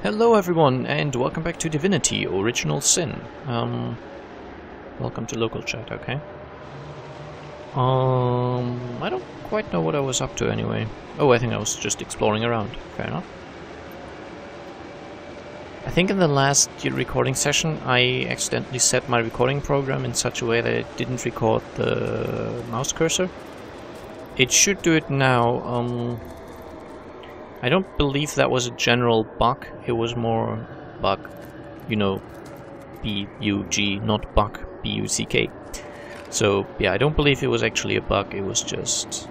Hello everyone, and welcome back to Divinity, Original Sin. Welcome to local chat, okay? I don't quite know what I was up to anyway. Oh, I think I was just exploring around. Fair enough. I think in the last recording session I accidentally set my recording program in such a way that it didn't record the mouse cursor. It should do it now. I don't believe that was a general bug, it was more bug, you know, B-U-G, not bug, B-U-C-K. So, yeah, I don't believe it was actually a bug, it was just...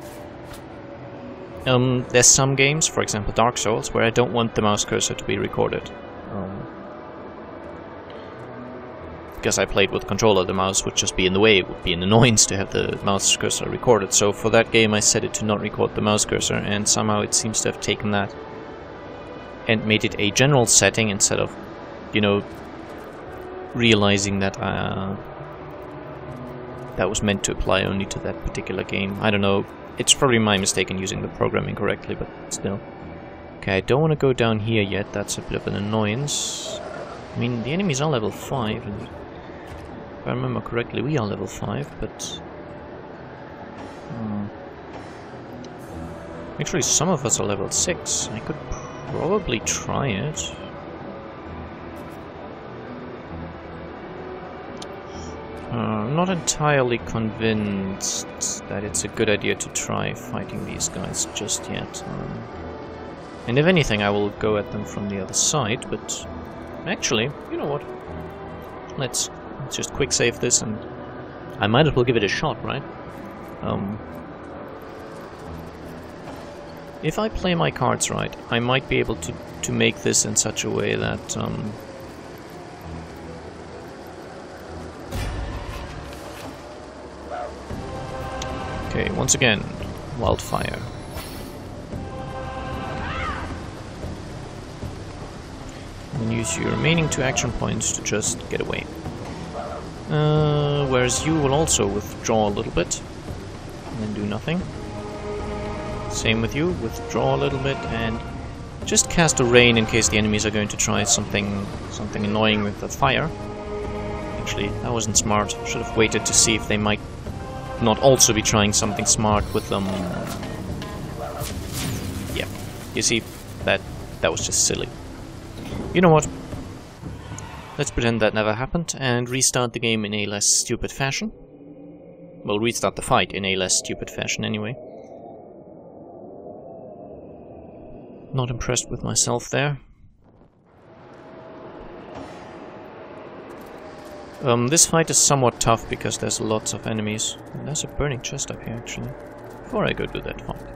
there's some games, for example Dark Souls, where I don't want the mouse cursor to be recorded. Because I played with controller, the mouse would just be in the way, it would be an annoyance to have the mouse cursor recorded. So for that game I set it to not record the mouse cursor, and somehow it seems to have taken that and made it a general setting instead of, you know, realizing that that was meant to apply only to that particular game. I don't know, it's probably my mistake in using the program incorrectly, but still. Okay, I don't want to go down here yet, that's a bit of an annoyance. I mean, the enemies are level 5, and if I remember correctly, we are level 5, but... Actually, some of us are level 6. I could probably try it. I'm not entirely convinced that it's a good idea to try fighting these guys just yet. And if anything, I will go at them from the other side, but... Actually, you know what? Let's just quick save this, and I might as well give it a shot, right? If I play my cards right, I might be able to make this in such a way that okay, once again, wildfire. And use your remaining 2 action points to just get away. Whereas you will also withdraw a little bit and then do nothing. Same with you, withdraw a little bit and just cast a rain in case the enemies are going to try something annoying with the fire. Actually, that wasn't smart. Should have waited to see if they might not also be trying something smart with them. Yeah, you see, that was just silly. You know what? Let's pretend that never happened and restart the game in a less stupid fashion. Well, restart the fight in a less stupid fashion anyway. Not impressed with myself there. This fight is somewhat tough because there's lots of enemies. And there's a burning chest up here actually. Before I go do that fight,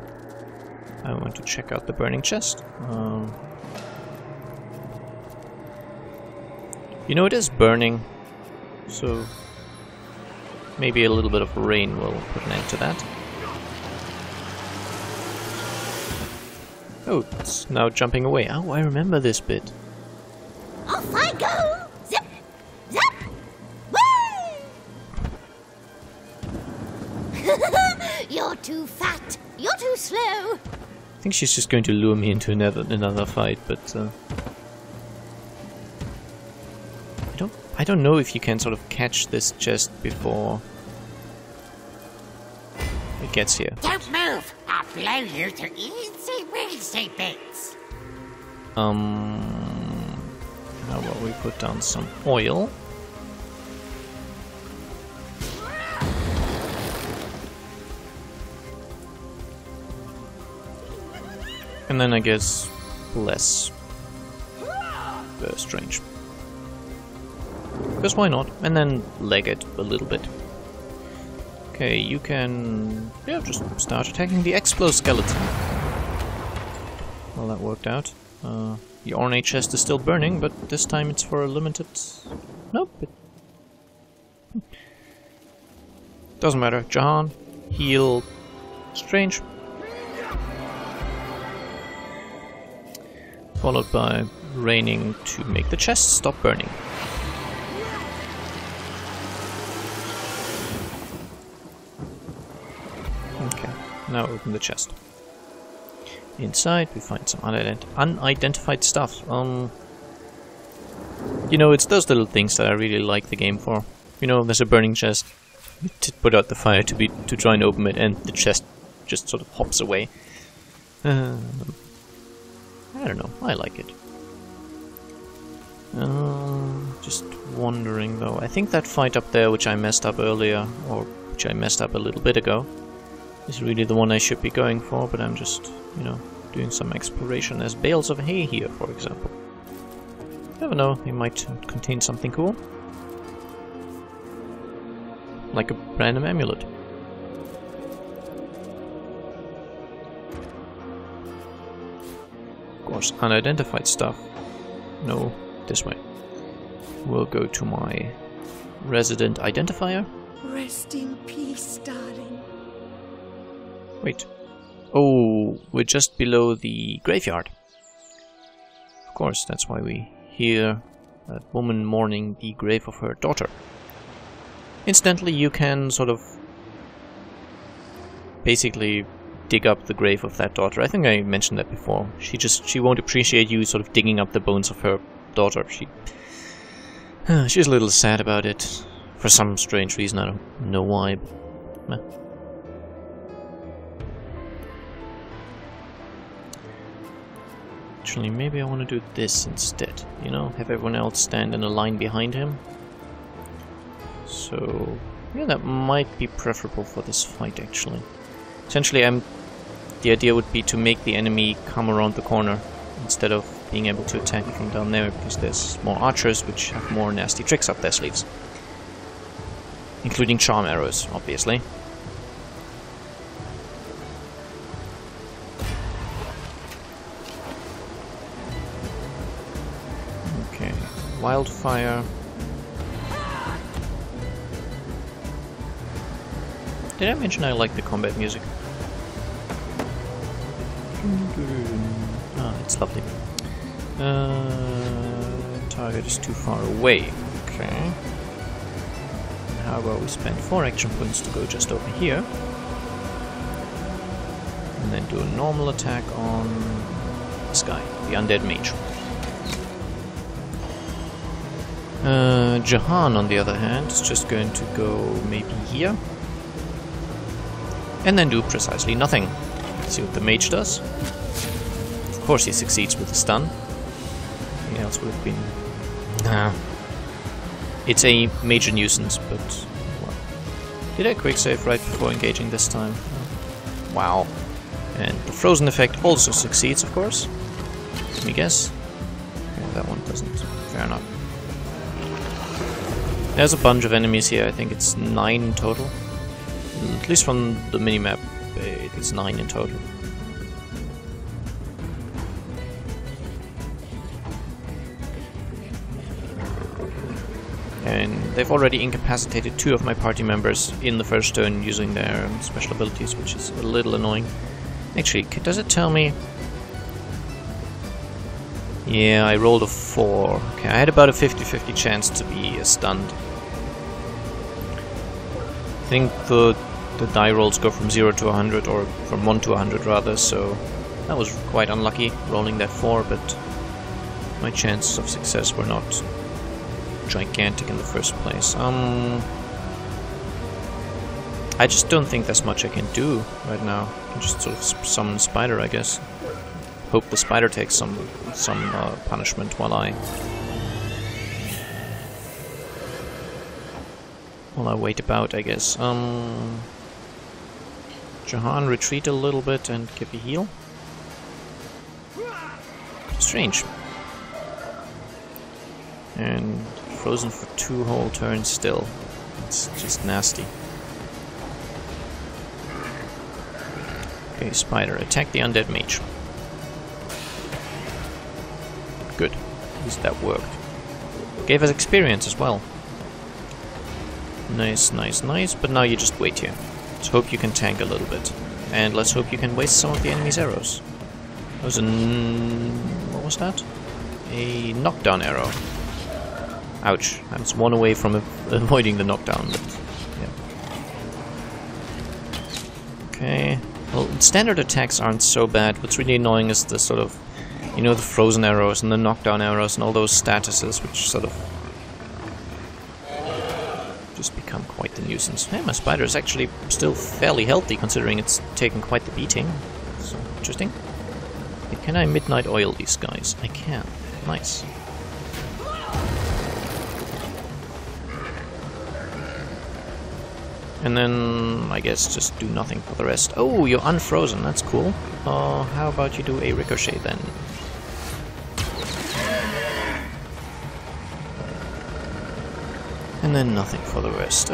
I want to check out the burning chest. You know, it is burning, so maybe a little bit of rain will put an end to that. Oh, it's now jumping away. Oh, I remember this bit. Off I go! Zip! Zap! Whee! You're too fat! You're too slow! I think she's just going to lure me into another fight, but... I don't know if you can sort of catch this chest before it gets here. Don't move! I'll blow you to easy bits! How about we put down some oil? And then I guess less burst range. Because why not? And then leg it a little bit. Okay, you can... yeah, just start attacking the exoskeleton. Well, that worked out. The ornate chest is still burning, but this time it's for a limited... Nope. Doesn't matter. Jahan, heal... Strange. Followed by raining to make the chest stop burning. Now open the chest. Inside we find some unidentified stuff. You know, it's those little things that I really like the game for. You know, there's a burning chest. To put out the fire to try and open it, and the chest just sort of hops away. I don't know, I like it. Just wondering though, I think that fight up there which I messed up earlier, or which I messed up a little bit ago, is really the one I should be going for, but I'm just, you know, doing some exploration. There's bales of hay here, for example. Never know, it might contain something cool. Like a random amulet. Of course, unidentified stuff. No, this way. We'll go to my resident identifier. Rest in peace, darling. Wait. Oh, we're just below the graveyard. Of course, that's why we hear that woman mourning the grave of her daughter. Incidentally, you can sort of basically dig up the grave of that daughter. I think I mentioned that before. She won't appreciate you sort of digging up the bones of her daughter. She's a little sad about it. For some strange reason, I don't know why. But, actually, maybe I want to do this instead. You know, have everyone else stand in a line behind him. So, yeah, that might be preferable for this fight, actually. Essentially, the idea would be to make the enemy come around the corner instead of being able to attack from down there, because there's more archers which have more nasty tricks up their sleeves. Including charm arrows, obviously. Okay, wildfire. Did I mention I like the combat music? Ah, it's lovely. Target is too far away. Okay. How about we spend 4 action points to go just over here. And then do a normal attack on this guy, the undead mage. Jahan, on the other hand, is just going to go maybe here. And then do precisely nothing. See what the mage does. Of course he succeeds with the stun. Anything else would have been... It's a major nuisance, but... Well. Did I quick save right before engaging this time? Wow. And the frozen effect also succeeds, of course. Let me guess. Yeah, that one doesn't. Fair enough. There's a bunch of enemies here. I think it's 9 in total. At least from the minimap, it's 9 in total. And they've already incapacitated 2 of my party members in the first turn using their special abilities, which is a little annoying. Actually, does it tell me? Yeah, I rolled a 4. Okay, I had about a 50-50 chance to be stunned. I think the die rolls go from 0 to 100, or from 1 to 100 rather, so that was quite unlucky, rolling that 4, but my chances of success were not gigantic in the first place. I just don't think there's much I can do right now. I can just sort of summon a spider, I guess. Hope the spider takes some punishment while I wait about, I guess. Jahan, retreat a little bit and give a heal. Strange. And frozen for 2 whole turns still. It's just nasty. Okay, spider, attack the undead mage. Good. At least that worked. Gave us experience as well. Nice, nice, nice. But now you just wait here. Let's hope you can tank a little bit. And let's hope you can waste some of the enemy's arrows. That was what was that? A knockdown arrow. Ouch. I was 1 away from avoiding the knockdown, but yeah. Okay. Well, standard attacks aren't so bad. What's really annoying is the sort of You know, the frozen arrows and the knockdown arrows and all those statuses, which sort of just become quite the nuisance. Hey, my spider is actually still fairly healthy, considering it's taken quite the beating. So, interesting. Okay, can I midnight oil these guys? I can. Nice. And then, I guess, just do nothing for the rest. Oh, you're unfrozen, that's cool. How about you do a ricochet then? And then nothing for the rest. I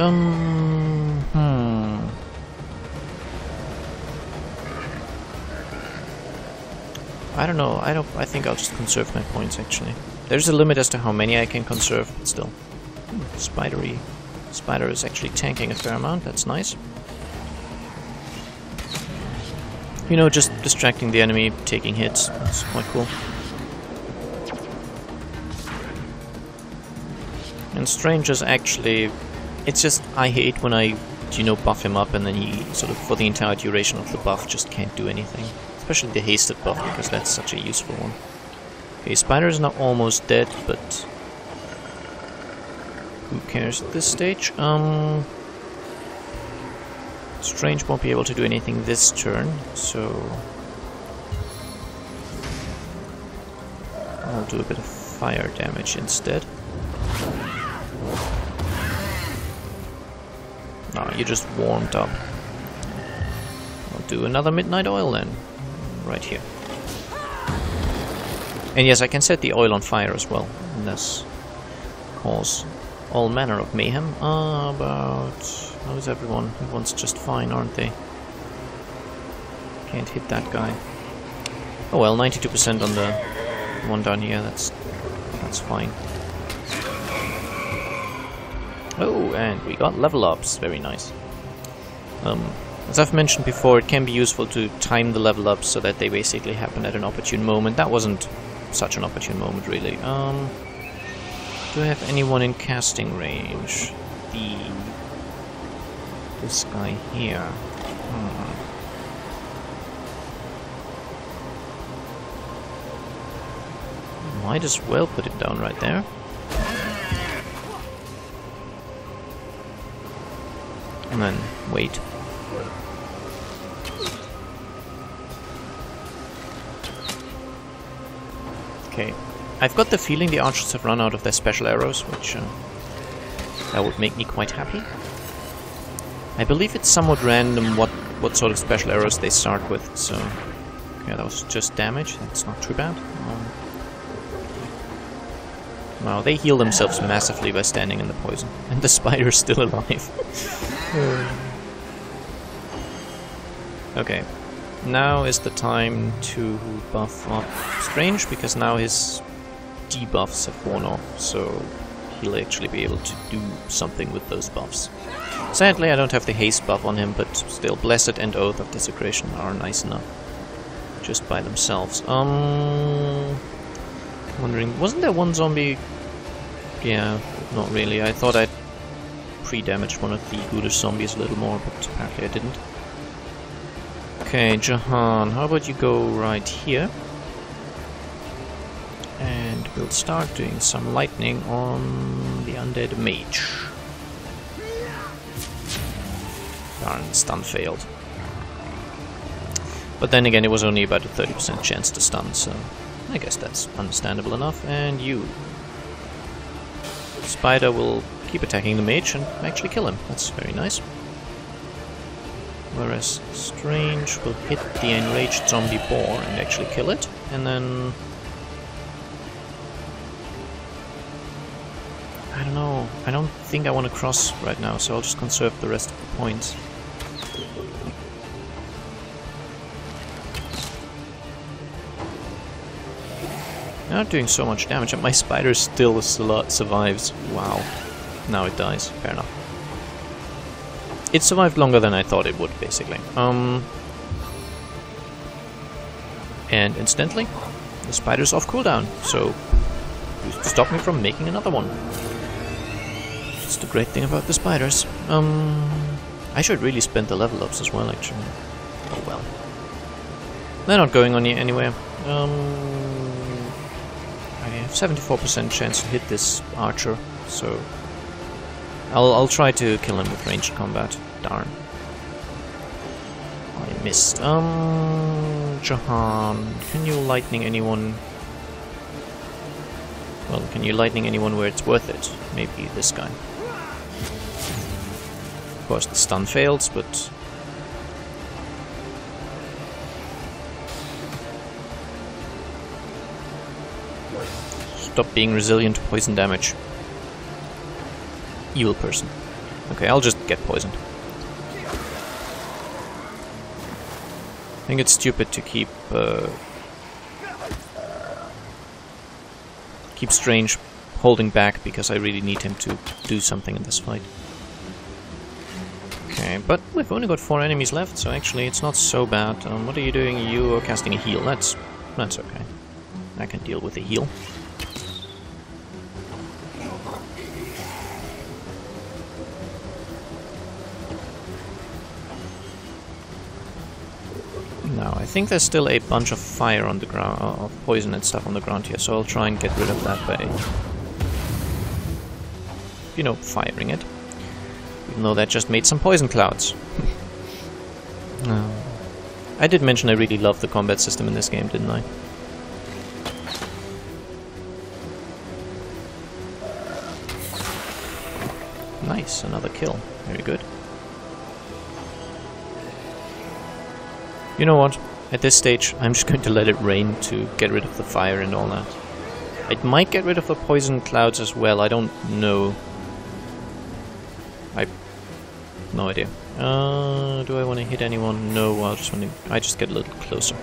don't know, I think I'll just conserve my points, actually. There's a limit as to how many I can conserve, but still. Spider is actually tanking a fair amount, that's nice. You know, just distracting the enemy, taking hits, that's quite cool. And Stranger's actually... It's just, I hate when I, you know, buff him up and then he sort of, for the entire duration of the buff, just can't do anything. Especially the hasted buff, because that's such a useful one. Okay, Spider is now almost dead, but... who cares at this stage? Strange won't be able to do anything this turn, so... I'll do a bit of fire damage instead. No, you just warmed up. I'll do another midnight oil then. Right here. And yes, I can set the oil on fire as well, and thus cause all manner of mayhem. But how is everyone? Everyone's just fine, aren't they? Can't hit that guy. Oh well, 92% on the one down here. That's fine. Oh, and we got level ups. Very nice. As I've mentioned before, it can be useful to time the level ups so that they basically happen at an opportune moment. That wasn't such an opportune moment, really. Do I have anyone in casting range? This guy here. Might as well put it down right there. And then wait. Okay. I've got the feeling the archers have run out of their special arrows, which that would make me quite happy. I believe it's somewhat random what sort of special arrows they start with, so... Okay, that was just damage, that's not too bad. Wow, they heal themselves massively by standing in the poison. And the spider's still alive. Okay. Now is the time to buff up Strange, because now his debuffs have worn off, so he'll actually be able to do something with those buffs. Sadly, I don't have the haste buff on him, but still, Blessed and Oath of Desecration are nice enough. Just by themselves. Wondering, wasn't there one zombie? Yeah, not really. I thought I'd pre-damaged one of the ghoulish zombies a little more, but apparently I didn't. Okay, Jahan, how about you go right here? And we'll start doing some lightning on the undead mage. Darn, stun failed. But then again, it was only about a 30% chance to stun, so I guess that's understandable enough. And you. Spider will keep attacking the mage and actually kill him. That's very nice. Whereas Strange will hit the enraged zombie boar and actually kill it. And then... I don't know. I don't think I want to cross right now, so I'll just conserve the rest of the points. Not doing so much damage, and my spider still survives. Wow. Now it dies. Fair enough. It survived longer than I thought it would, basically. And incidentally, the spider's off cooldown, so who's to stop me from making another one? That's the great thing about the spiders. I should really spend the level ups as well, actually. Oh well. They're not going on anywhere. I have 74% chance to hit this archer, so I'll try to kill him with ranged combat. Darn. I missed. Jahan, can you lightning anyone? Well, can you lightning anyone where it's worth it? Maybe this guy. Of course, the stun fails, but stop being resilient to poison damage. Evil person. Okay, I'll just get poisoned. I think it's stupid to keep Strange holding back because I really need him to do something in this fight. Okay, but we've only got 4 enemies left, so actually it's not so bad. What are you doing? You are casting a heal. That's okay. I can deal with a heal. Now, I think there's still a bunch of fire on the ground, of poison and stuff on the ground here, so I'll try and get rid of that by, you know, firing it. Even though that just made some poison clouds. I did mention I really love the combat system in this game, didn't I? Nice, another kill. Very good. You know what? At this stage, I'm just going to let it rain to get rid of the fire and all that. It might get rid of the poison clouds as well, I don't know. No idea. Do I want to hit anyone? No, I just get a little closer.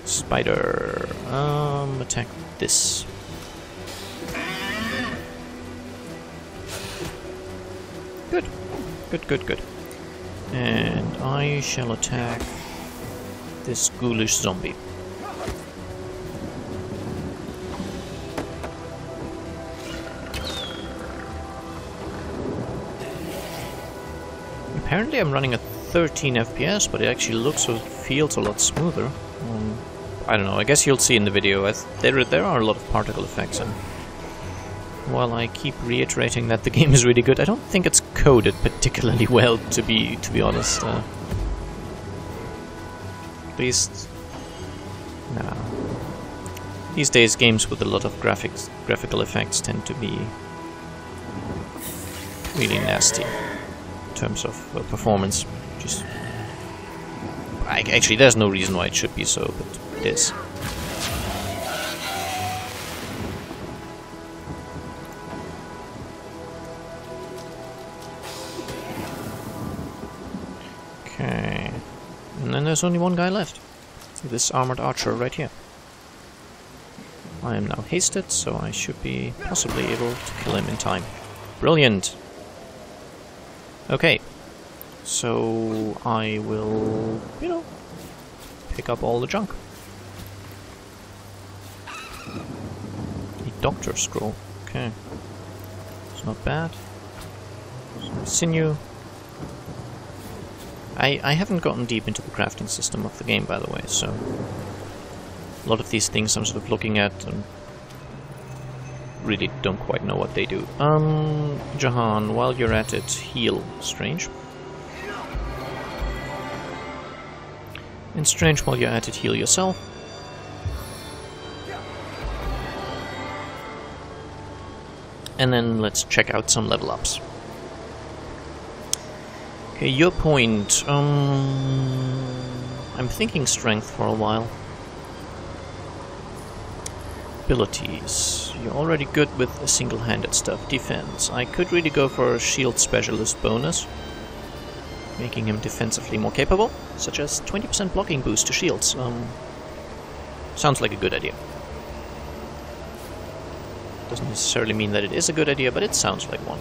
Spider. Attack this. Good. Good. And I shall attack this ghoulish zombie. Apparently I'm running at 13 FPS, but it actually looks or feels a lot smoother. I don't know, I guess you'll see in the video. There are a lot of particle effects, and while I keep reiterating that the game is really good, I don't think it's coded particularly well, to be honest. At least, nah. These days, games with a lot of graphical effects tend to be really nasty in terms of performance. Just actually, there's no reason why it should be so, but it is. Okay, and then there's only one guy left. This armored archer right here. I am now hasted, so I should be possibly able to kill him in time. Brilliant! Okay, so I will, you know, pick up all the junk. The Doctor Scroll, okay. It's not bad. Some sinew. I haven't gotten deep into the crafting system of the game, by the way, so a lot of these things I'm sort of looking at and really don't quite know what they do. Jahan, while you're at it, heal Strange. And Strange, while you're at it, heal yourself. And then let's check out some level ups. Okay, your point. I'm thinking strength for a while. Abilities. You're already good with single-handed stuff. Defense. I could really go for a shield specialist bonus, making him defensively more capable, such as 20% blocking boost to shields. Sounds like a good idea. Doesn't necessarily mean that it is a good idea, but it sounds like one.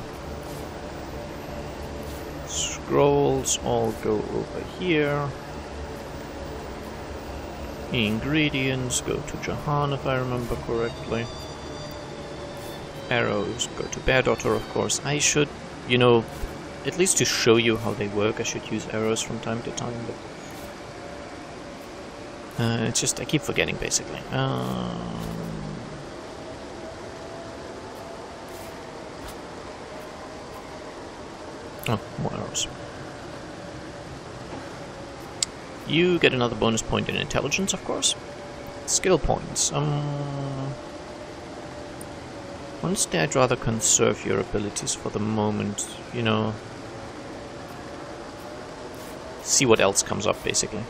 Scrolls all go over here. Ingredients go to Jahan, if I remember correctly. Arrows go to Bear Daughter, of course. I should, you know, at least to show you how they work, I should use arrows from time to time, but It's just I keep forgetting, basically. Oh, more arrows. You get another bonus point in intelligence, of course. Skill points. Honestly, I'd rather conserve your abilities for the moment, you know. See what else comes up, basically.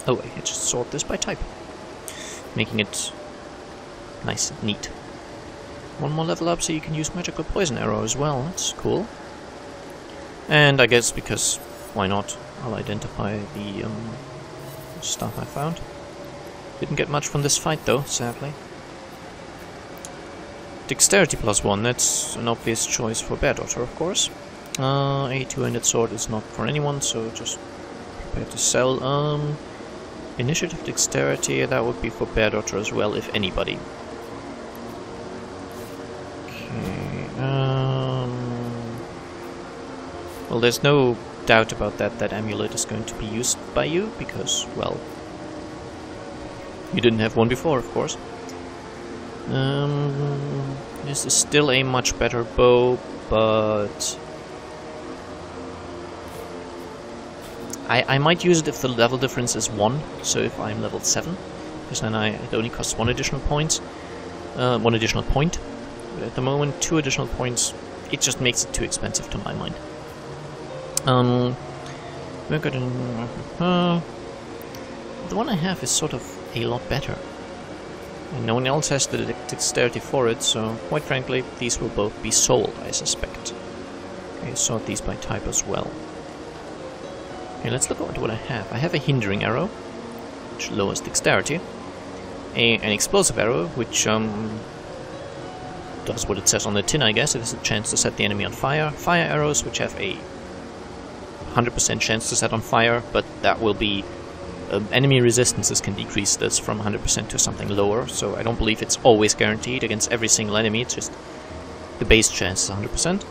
Oh, I can just sort this by type. Making it nice and neat. One more level up so you can use magical poison arrow as well. That's cool. And I guess because, why not, I'll identify the stuff I found. Didn't get much from this fight though, sadly. Dexterity +1, that's an obvious choice for Bear Daughter, of course. A two-handed sword is not for anyone, so just prepare to sell. Initiative Dexterity, that would be for Bear Daughter as well, if anybody. Okay, well, there's no doubt about that amulet is going to be used by you, because, well, you didn't have one before, of course. This is still a much better bow, but I might use it if the level difference is 1, so if I'm level 7, because then it only costs 1 additional point. But at the moment, 2 additional points, it just makes it too expensive to my mind. We're good in, the one I have is sort of a lot better. And no one else has the dexterity for it, so quite frankly, these will both be sold, I suspect. Okay, sort these by type as well. Okay, let's look at what I have. I have a hindering arrow, which lowers dexterity. An explosive arrow, which does what it says on the tin, I guess. It has a chance to set the enemy on fire. Fire arrows, which have a 100% chance to set on fire, but that will be... enemy resistances can decrease this from 100% to something lower, so I don't believe it's always guaranteed against every single enemy, it's just the base chance is 100%.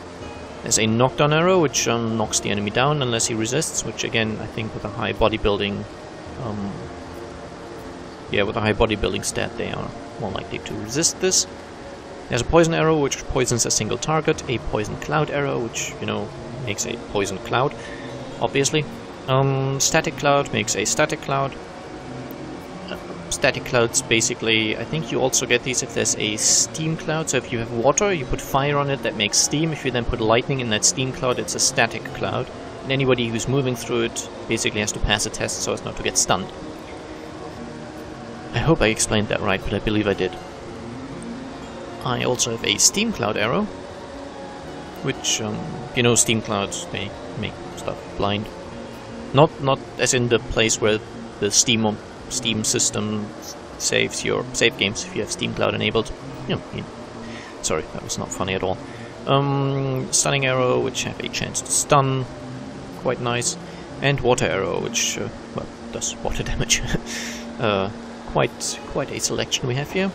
There's a knockdown arrow, which knocks the enemy down unless he resists, which again, I think with a high bodybuilding... with a high bodybuilding stat, they are more likely to resist this. There's a poison arrow, which poisons a single target, a poison cloud arrow, which, you know, makes a poison cloud, obviously. Static cloud makes a static cloud. Static clouds, basically, I think you also get these if there's a steam cloud. So if you have water, you put fire on it, that makes steam. If you then put lightning in that steam cloud, it's a static cloud. And anybody who's moving through it basically has to pass a test so as not to get stunned. I hope I explained that right, but I believe I did. I also have a steam cloud arrow, which, you know, steam clouds, they make stuff blind. Not as in the place where the Steam system saves your save games if you have Steam Cloud enabled. Sorry, that was not funny at all. Stunning arrow, which have a chance to stun, quite nice, and water arrow, which well, does water damage. Quite a selection we have here.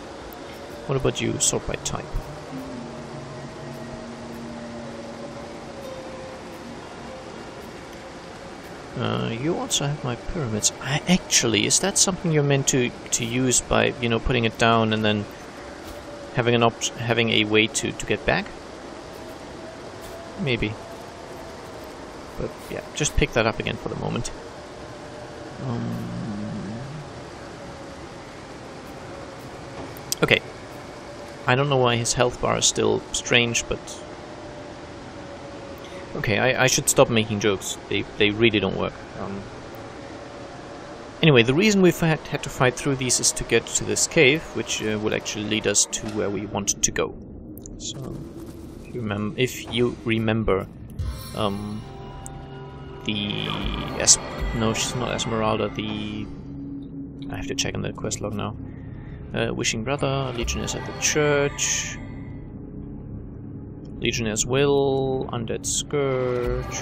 What about you, sort by type? You also have my pyramids. Actually, is that something you're meant to use by, you know, putting it down and then having a way to get back? Maybe. But yeah, just pick that up again for the moment. Okay. I don't know why his health bar is still strange, but... Okay, I should stop making jokes. They really don't work. Anyway, the reason we've had to fight through these is to get to this cave, which will actually lead us to where we wanted to go. So, if you remember, no, she's not Esmeralda. I have to check in the quest log now. Wishing Brother, Legionnaires at the Church. Legionnaire's Will, Undead Scourge.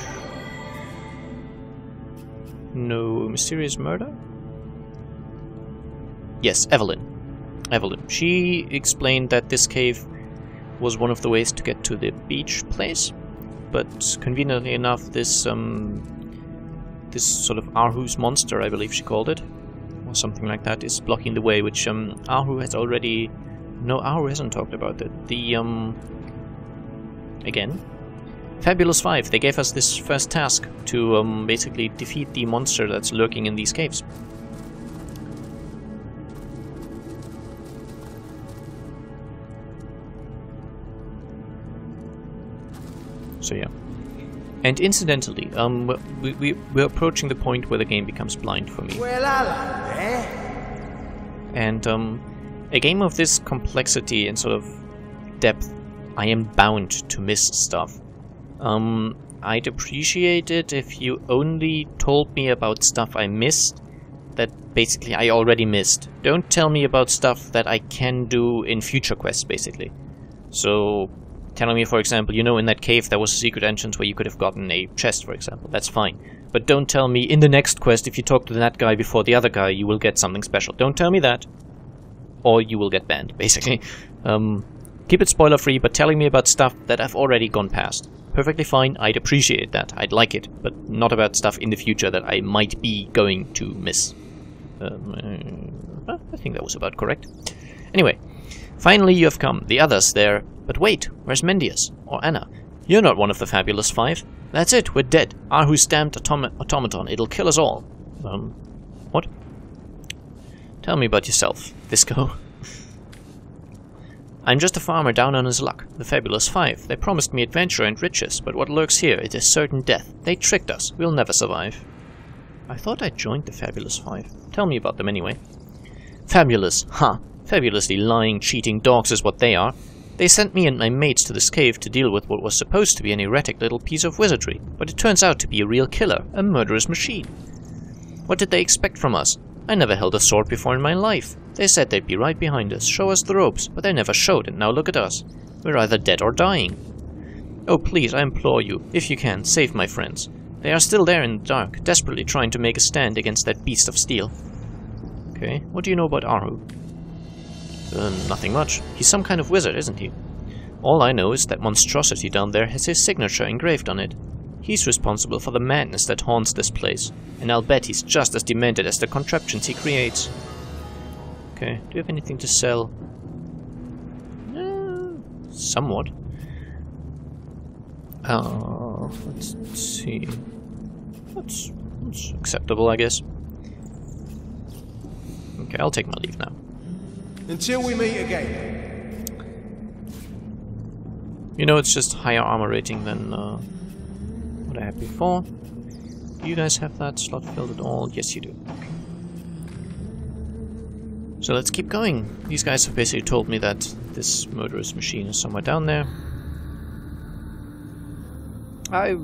No Mysterious Murder? Yes, Evelyn. She explained that this cave was one of the ways to get to the beach place, but conveniently enough, this this sort of Aarhu's monster, I believe she called it, or something like that, is blocking the way, which Aarhu has already... No, Aarhu hasn't talked about it. The, again, Fabulous 5, they gave us this first task to basically defeat the monster that's lurking in these caves. So yeah. And incidentally, we're approaching the point where the game becomes blind for me. Well, hello there. And a game of this complexity and sort of depth, I am bound to miss stuff. I'd appreciate it if you only told me about stuff I missed that basically I already missed. Don't tell me about stuff that I can do in future quests, basically. So, telling me, for example, you know, in that cave there was a secret entrance where you could have gotten a chest, for example. That's fine. But don't tell me, in the next quest, if you talk to that guy before the other guy, you will get something special. Don't tell me that. Or you will get banned, basically. Keep it spoiler-free, but telling me about stuff that I've already gone past. Perfectly fine, I'd appreciate that, I'd like it, but not about stuff in the future that I might be going to miss. I think that was about correct. Anyway, finally you have come, the others there. But wait, where's Mendius? Or Anna? You're not one of the Fabulous 5. That's it, we're dead. Aarhu's damned automaton, it'll kill us all. What? Tell me about yourself, Visco. I'm just a farmer down on his luck, the Fabulous 5. They promised me adventure and riches, but what lurks here, it is certain death. They tricked us. We'll never survive. I thought I joined the Fabulous 5. Tell me about them anyway. Fabulous, huh? Fabulously lying, cheating dogs is what they are. They sent me and my mates to this cave to deal with what was supposed to be an erratic little piece of wizardry, but it turns out to be a real killer, a murderous machine. What did they expect from us? I never held a sword before in my life. They said they'd be right behind us, show us the ropes, but they never showed, and now look at us. We're either dead or dying. Oh please, I implore you, if you can, save my friends. They are still there in the dark, desperately trying to make a stand against that beast of steel. Okay, what do you know about Aarhu? Nothing much. He's some kind of wizard, isn't he? All I know is that monstrosity down there has his signature engraved on it. He's responsible for the madness that haunts this place, and I'll bet he's just as demented as the contraptions he creates. Okay, do you have anything to sell? Somewhat. Let's see. That's acceptable, I guess. Okay, I'll take my leave now. Until we meet again. You know, it's just higher armor rating than what I had before. Do you guys have that slot filled at all? Yes, you do. Okay. So let's keep going. These guys have basically told me that this murderous machine is somewhere down there. I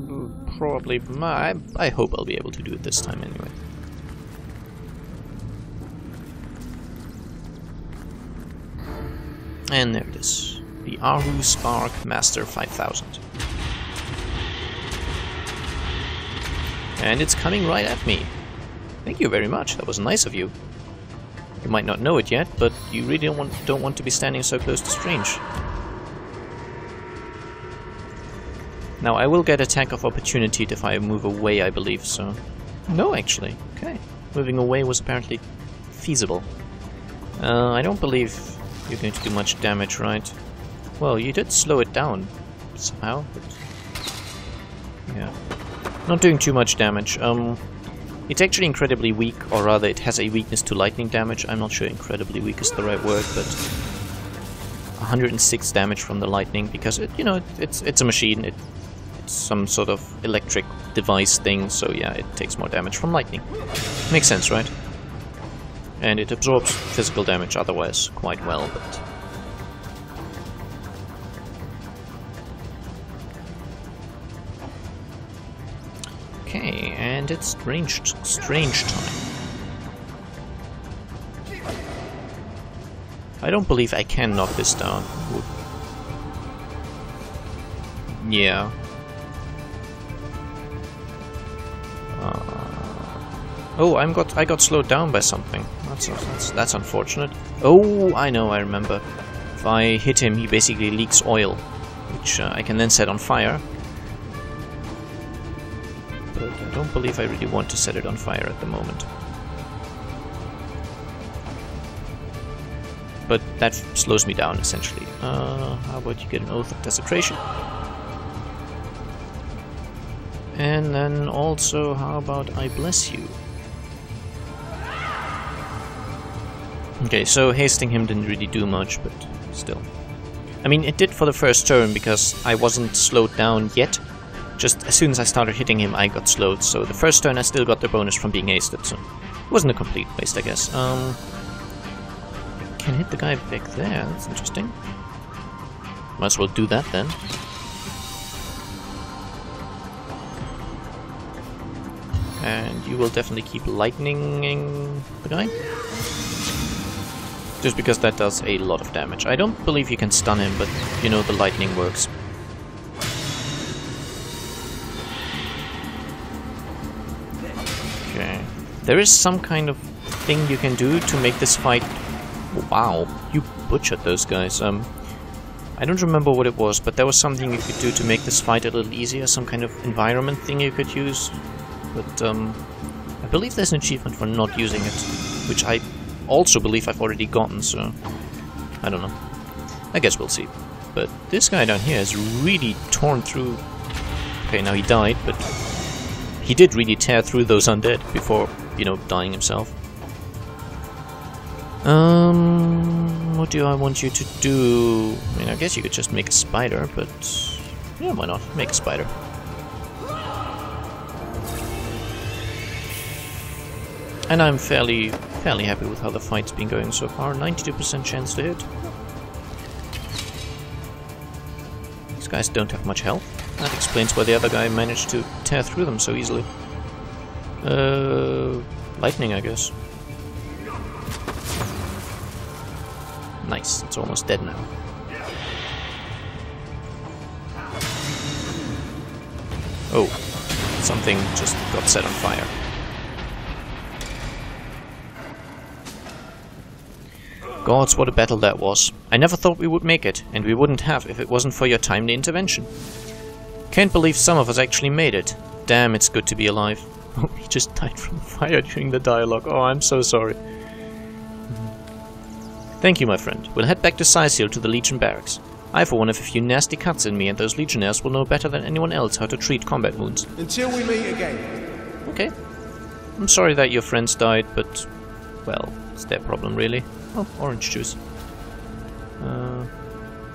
hope I'll be able to do it this time anyway. And there it is. The Aarhu Spark Master 5000. And it's coming right at me. Thank you very much, that was nice of you. You might not know it yet, but you really don't want to be standing so close to Strange. Now I will get attack of opportunity if I move away, I believe, so... No, actually. Okay. Moving away was apparently feasible. I don't believe you're going to do much damage, right? Well, you did slow it down somehow, but... yeah. Not doing too much damage. It's actually incredibly weak, or rather it has a weakness to lightning damage. I'm not sure incredibly weak is the right word, but 106 damage from the lightning, because it, you know, it's a machine. It's some sort of electric device thing, so yeah, it takes more damage from lightning. Makes sense, right? And it absorbs physical damage otherwise quite well, but... okay, and it's strange time. I don't believe I can knock this down. Yeah. Oh, I got slowed down by something. That's unfortunate. Oh, I know, I remember. If I hit him, he basically leaks oil, which I can then set on fire. But I don't believe I really want to set it on fire at the moment. But that slows me down, essentially. How about you get an Oath of Desecration? And then also, how about I bless you? Okay, so hasting him didn't really do much, but still. I mean, it did for the first turn, because I wasn't slowed down yet. Just as soon as I started hitting him, I got slowed. So the first turn I still got the bonus from being hasted, so it wasn't a complete waste, I guess. I can hit the guy back there, that's interesting. Might as well do that then. And you will definitely keep lightninging the guy. Just because that does a lot of damage. I don't believe you can stun him, but you know the lightning works. Okay. There is some kind of thing you can do to make this fight... Wow, you butchered those guys. I don't remember what it was, but there was something you could do to make this fight a little easier. Some kind of environment thing you could use. But I believe there's an achievement for not using it, which I also believe I've already gotten, so I don't know. I guess we'll see. But this guy down here is really torn through... Okay, now he died, but he did really tear through those undead before, you know, dying himself. What do I want you to do? I mean, I guess you could just make a spider, but yeah, why not? Make a spider. And I'm fairly happy with how the fight's been going so far. 92% chance to hit. These guys don't have much health. That explains why the other guy managed to tear through them so easily. Lightning, I guess. Nice, it's almost dead now. Oh, something just got set on fire. Gods, what a battle that was. I never thought we would make it, and we wouldn't have if it wasn't for your timely intervention. Can't believe some of us actually made it. Damn, it's good to be alive. Oh, he just died from the fire during the dialogue. Oh, I'm so sorry. Thank you, my friend. We'll head back to Sicil to the Legion barracks. I, for one, have a few nasty cuts in me, and those Legionnaires will know better than anyone else how to treat combat wounds. Until we meet again. Okay. I'm sorry that your friends died, but... well, it's their problem, really. Oh, orange juice.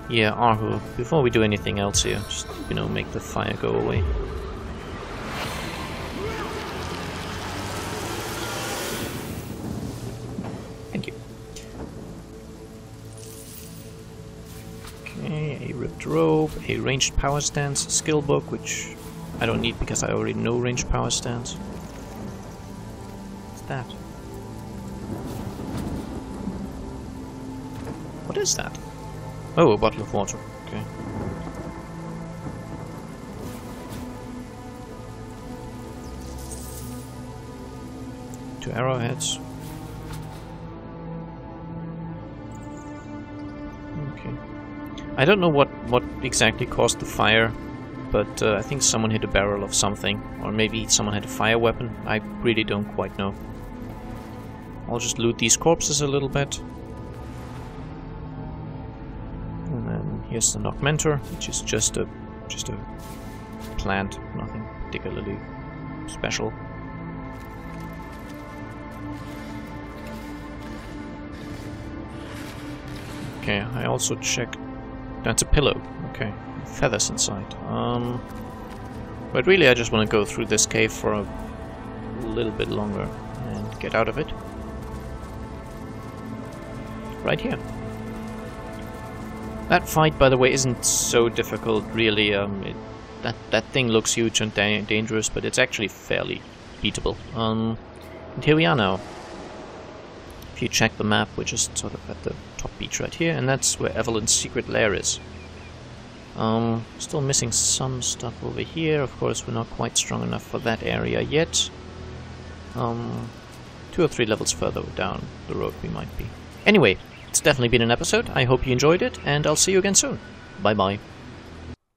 Yeah, Arhu, before we do anything else here, just, you know, make the fire go away. Thank you. Okay, a ripped robe, a ranged power stance, skill book, which I don't need because I already know ranged power stance. What's that? What is that? Oh, a bottle of water. Okay. Two arrowheads. Okay. I don't know what exactly caused the fire, but I think someone hit a barrel of something, or maybe someone had a fire weapon. I really don't quite know. I'll just loot these corpses a little bit. Here's the Knockmentor, which is just a plant, nothing particularly special. Okay, I also checked. That's a pillow. Okay, feathers inside. But really, I just want to go through this cave for a little bit longer and get out of it. Right here. That fight, by the way, isn't so difficult, really. That thing looks huge and dangerous, but it's actually fairly beatable. And here we are now. If you check the map, we're just sort of at the top beach right here, and that's where Evelyns' secret lair is. Still missing some stuff over here. Of course, we're not quite strong enough for that area yet. 2 or 3 levels further down the road we might be. Anyway. It's definitely been an episode. I hope you enjoyed it, and I'll see you again soon. Bye bye.